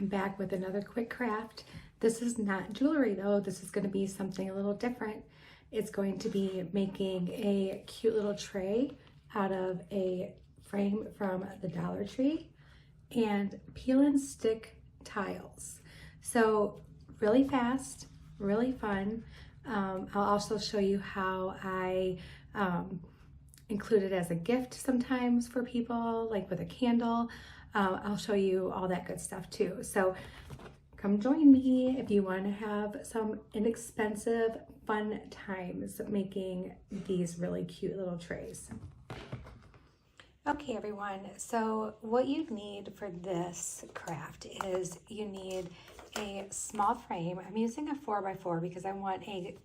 I'm back with another quick craft. This is not jewelry though. This is going to be something a little different. It's going to be making a cute little tray out of a frame from the Dollar Tree and peel and stick tiles. So really fast, really fun. I'll also show you how I include it as a gift sometimes for people, like with a candle. I'll show you all that good stuff too. So come join me if you want to have some inexpensive, fun times making these really cute little trays. Okay everyone, so what you need for this craft is you need a small frame. I'm using a 4x4 because I want a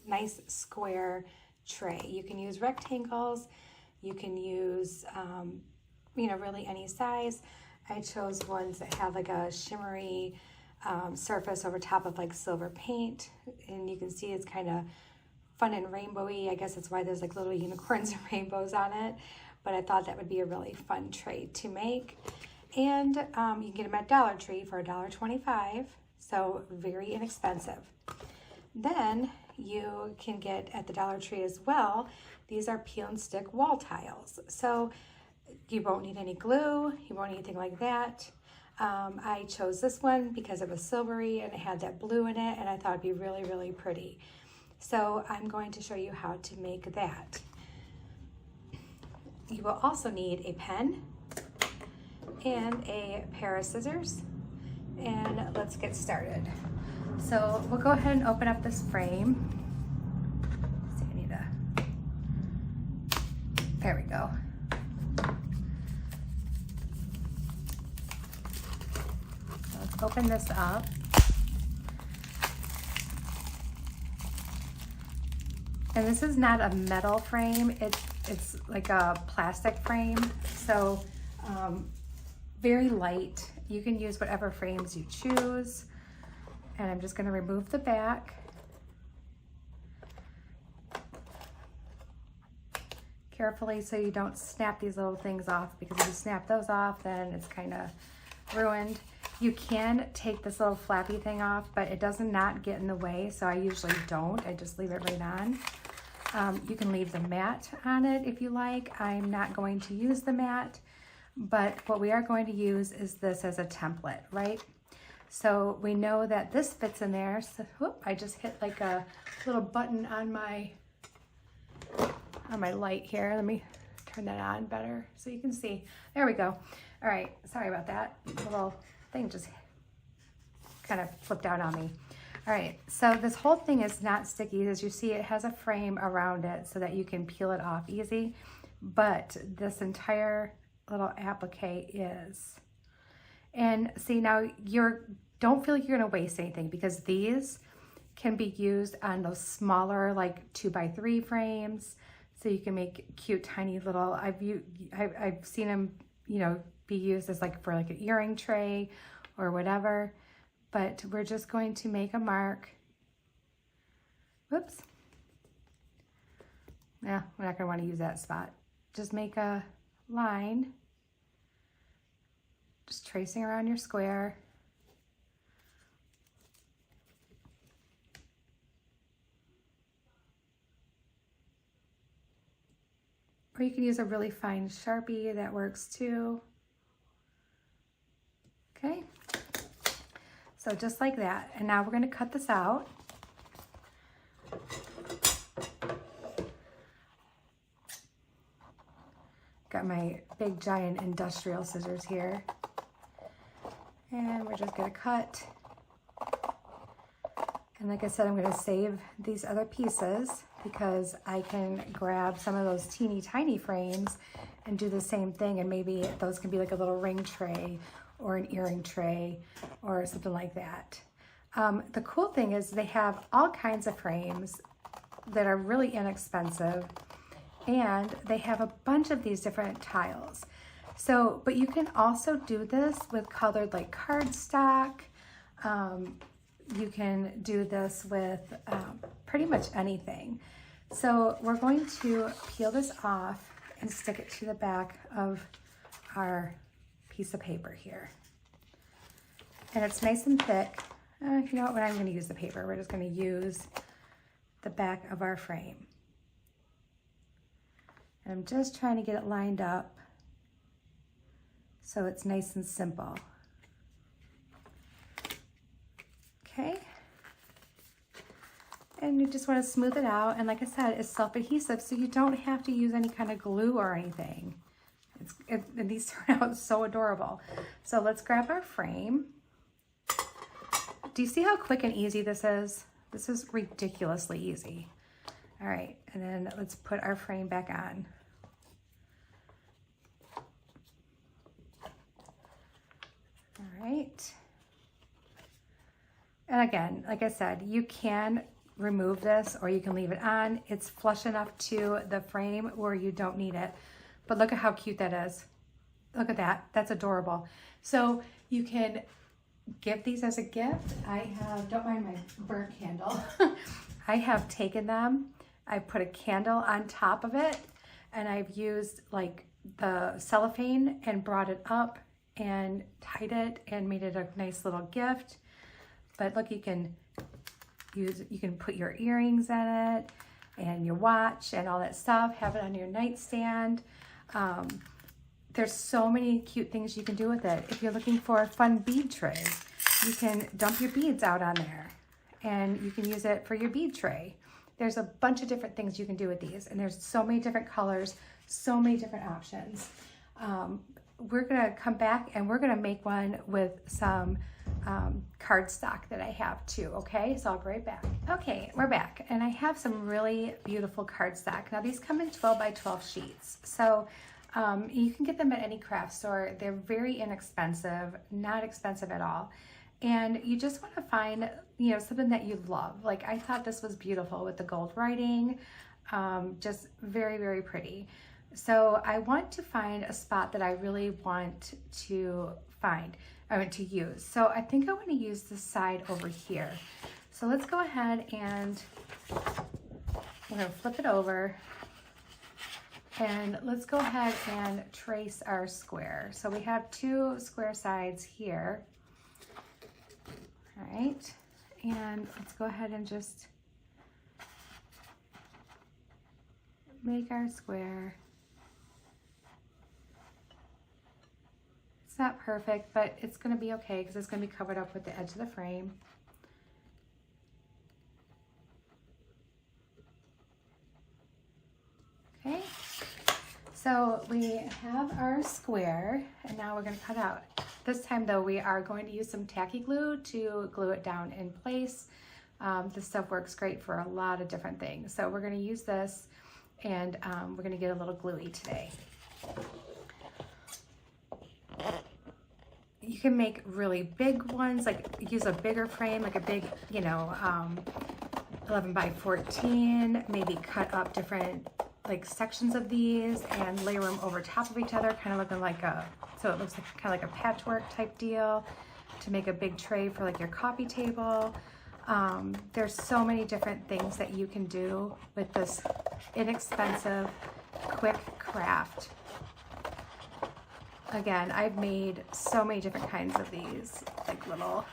nice square tray. You can use rectangles, you can use really any size. I chose ones that have like a shimmery surface over top of like silver paint, and you can see it's kind of fun and rainbowy. I guess that's why there's like little unicorns and rainbows on it, but I thought that would be a really fun tray to make. And you can get them at Dollar Tree for $1.25, so very inexpensive. Then you can get at the Dollar Tree as well, these are peel and stick wall tiles. So you won't need any glue, you won't need anything like that. I chose this one because it was silvery and it had that blue in it, and I thought it'd be really, really pretty. So I'm going to show you how to make that. You will also need a pen and a pair of scissors, and let's get started. So we'll go ahead and open up this frame. Let's see, I need there we go. So let's open this up. And this is not a metal frame, it's like a plastic frame, so very light. You can use whatever frames you choose. And I'm just going to remove the back. Carefully so you don't snap these little things off, because if you snap those off, then it's kind of ruined. You can take this little flappy thing off, but it does not get in the way, so I usually don't. I just leave it right on. You can leave the mat on it if you like. I'm not going to use the mat, but what we are going to use is this as a template, right? So we know that this fits in there. So whoop, I just hit like a little button on my light here. Let me turn that on better so you can see. There we go. All right, sorry about that. The little thing just kind of flipped out on me. All right, so this whole thing is not sticky. As you see, it has a frame around it so that you can peel it off easy, but this entire little applique is. And see, now don't feel like you're gonna waste anything, because these can be used on those smaller like 2x3 frames. So you can make cute tiny little, I've seen them, be used as like for like an earring tray or whatever. But we're just going to make a mark. Whoops. Yeah, we're not gonna wanna use that spot. Just make a line. Just tracing around your square. Or you can use a really fine Sharpie, that works too. Okay, so just like that. And now we're gonna cut this out. Got my big giant industrial scissors here. And we're just gonna cut. And like I said, I'm gonna save these other pieces because I can grab some of those teeny tiny frames and do the same thing, and maybe those can be like a little ring tray or an earring tray or something like that. The cool thing is they have all kinds of frames that are really inexpensive, and they have a bunch of these different tiles. So, but you can also do this with colored like cardstock. You can do this with pretty much anything. So we're going to peel this off and stick it to the back of our piece of paper here. and it's nice and thick. You know what, I'm gonna use the paper. We're just gonna use the back of our frame. And I'm just trying to get it lined up so it's nice and simple. Okay. And you just want to smooth it out. And like I said, it's self-adhesive, so you don't have to use any kind of glue or anything. And these turn out so adorable. So let's grab our frame. Do you see how quick and easy this is? This is ridiculously easy. All right, and then let's put our frame back on. All right. And again, like I said, you can remove this or you can leave it on. It's flush enough to the frame where you don't need it. But look at how cute that is. Look at that. That's adorable. So you can give these as a gift. I have, don't mind my burnt candle. I have taken them, I put a candle on top of it, and I've used like the cellophane and brought it up and tied it and made it a nice little gift. But look, you can put your earrings in it and your watch and all that stuff, have it on your nightstand. There's so many cute things you can do with it. If you're looking for a fun bead tray, you can dump your beads out on there and you can use it for your bead tray. There's a bunch of different things you can do with these, and there's so many different colors, so many different options. We're gonna come back and we're gonna make one with some cardstock that I have too, okay? So I'll be right back. Okay, we're back, and I have some really beautiful cardstock. Now these come in 12 by 12 sheets. So you can get them at any craft store. They're very inexpensive, not expensive at all. And you just want to find, you know, something that you love. Like I thought this was beautiful with the gold writing, just very, very pretty. So I want to find a spot that I really want to to use. So I think I want to use the side over here. So let's go ahead and we're going to flip it over. And let's go ahead and trace our square. So we have two square sides here. All right, and let's go ahead and just make our square. It's not perfect, but it's going to be okay because it's going to be covered up with the edge of the frame. Okay. So we have our square, and now we're going to cut out. This time though, we are going to use some tacky glue to glue it down in place. This stuff works great for a lot of different things. So we're going to use this, and we're going to get a little gluey today. You can make really big ones, like use a bigger frame, like a big, 11 by 14, maybe cut up different like sections of these and layer them over top of each other, kind of looking like so it looks like kind of like a patchwork type deal to make a big tray for like your coffee table. There's so many different things that you can do with this inexpensive, quick craft. Again, I've made so many different kinds of these, like little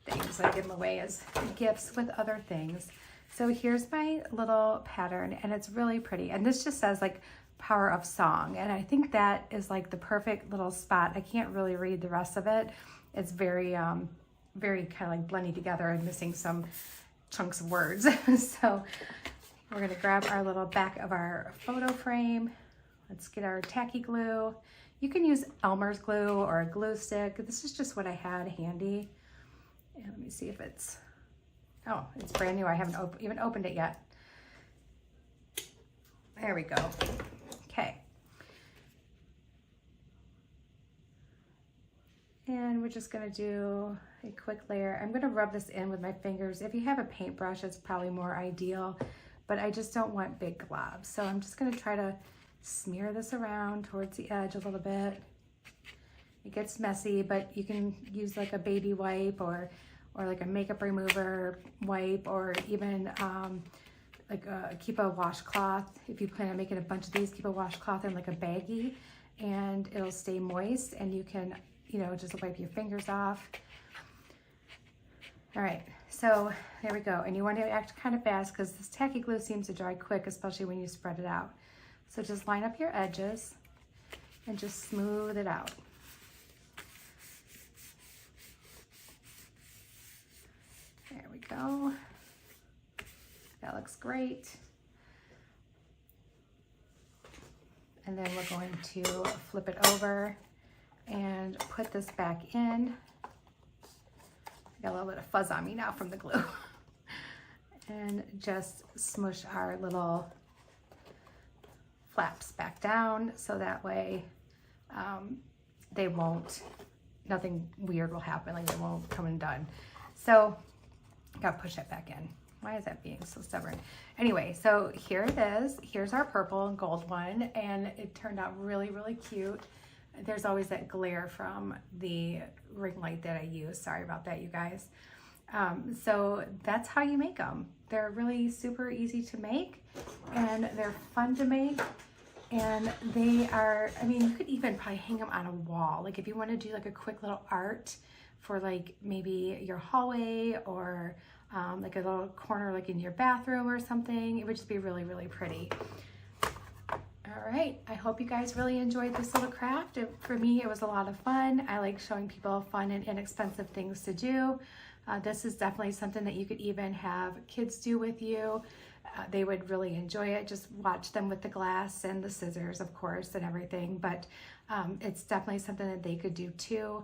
things. I give them away as gifts with other things. So here's my little pattern, and it's really pretty. And this just says like power of song. And I think that is like the perfect little spot. I can't really read the rest of it. It's very, very kind of like blending together and missing some chunks of words. So we're gonna grab our little back of our photo frame. Let's get our tacky glue. You can use Elmer's glue or a glue stick. This is just what I had handy. And let me see if it's, oh, it's brand new. I haven't even opened it yet. There we go. Okay. And we're just gonna do a quick layer. I'm gonna rub this in with my fingers. If you have a paintbrush, it's probably more ideal, but I just don't want big globs. So I'm just gonna try to smear this around towards the edge a little bit. It gets messy, but you can use like a baby wipe or like a makeup remover wipe, or even keep a washcloth. If you plan on making a bunch of these, keep a washcloth in like a baggie, and it'll stay moist, and you can, just wipe your fingers off. All right, so there we go. And you want to act kind of fast because this tacky glue seems to dry quick, especially when you spread it out. So just line up your edges and just smooth it out. There we go. That looks great. And then we're going to flip it over and put this back in. Got a little bit of fuzz on me now from the glue. And just smush our little flaps back down so that way they won't, nothing weird will happen, like they won't come undone. So gotta push that back in. Why is that being so stubborn? Anyway, so here it is. Here's our purple and gold one, and it turned out really, really cute. There's always that glare from the ring light that I use. Sorry about that, you guys. So that's how you make them. They're really super easy to make, and they're fun to make. And they are, I mean, you could even probably hang them on a wall. Like if you want to do like a quick little art for like maybe your hallway or like a little corner like in your bathroom or something, it would just be really, really pretty. All right, I hope you guys really enjoyed this little craft. For me, it was a lot of fun. I like showing people fun and inexpensive things to do. This is definitely something that you could even have kids do with you. They would really enjoy it. Just watch them with the glass and the scissors, of course, and everything. But it's definitely something that they could do too.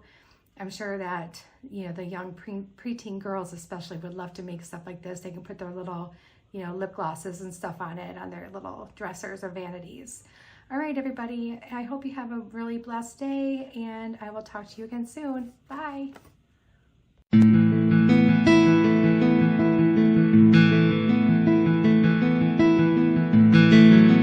I'm sure that, you know, the young preteen girls especially would love to make stuff like this. They can put their little, you know, lip glosses and stuff on it, on their little dressers or vanities. All right, everybody, I hope you have a really blessed day, and I will talk to you again soon. Bye.